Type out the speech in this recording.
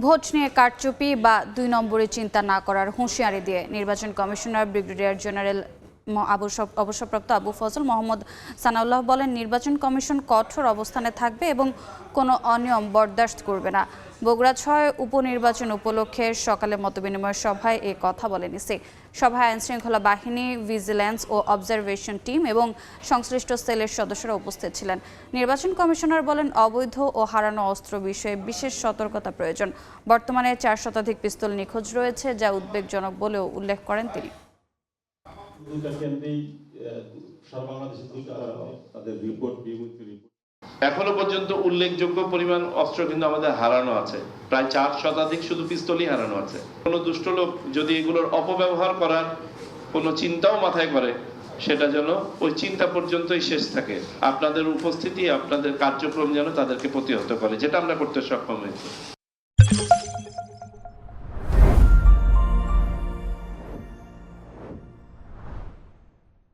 Vote নিয়ে কারচুপি বা ২ নম্বরে চিন্তা না করার হুঁশিয়ারি দিয়ে নির্বাচন কমিশনার ব্রিগেডিয়ার জেনারেল অবসরপ্রাপ্ত আবু ফজল মোহাম্মদ সানাউল্লাহ বলেন, নির্বাচন কমিশন কঠোর অবস্থানে থাকবে এবং কোনো অনিয়ম বরদাস্ত করবে না। বগুড়া ৬ উপনির্বাচন উপলক্ষে সকালে মতবিনিময় সভায় এ কথা বলেন ইসি। সভায় আইনশৃঙ্খলা বাহিনী, ভিজিল্যান্স ও অবজারভেশন টিম এবং সংশ্লিষ্ট সেলের সদস্যরা উপস্থিত ছিলেন। নির্বাচন কমিশনার বলেন, অবৈধ ও হারানো অস্ত্র বিষয়ে বিশেষ সতর্কতা প্রয়োজন। বর্তমানে ৪ শতাধিক পিস্তল নিখোঁজ রয়েছে, যা উদ্বেগজনক বলেও উল্লেখ করেন তিনি। এখনো পর্যন্ত উল্লেখযোগ্য পরিমাণ অস্ত্র কিন্তু আমাদের হারানো আছে, প্রায় ৪ শতাধিক শুধু পিস্তলই হারানো আছে। কোনো দুষ্ট লোক যদি এগুলোর অপব্যবহার করার কোনো চিন্তাও মাথায় করে, সেটা যেন ওই চিন্তা পর্যন্তই শেষ থাকে। আপনাদের উপস্থিতি, আপনাদের কার্যক্রম যেন তাদেরকে প্রতিহত করে, যেটা আমরা করতে সক্ষম হয়েছি।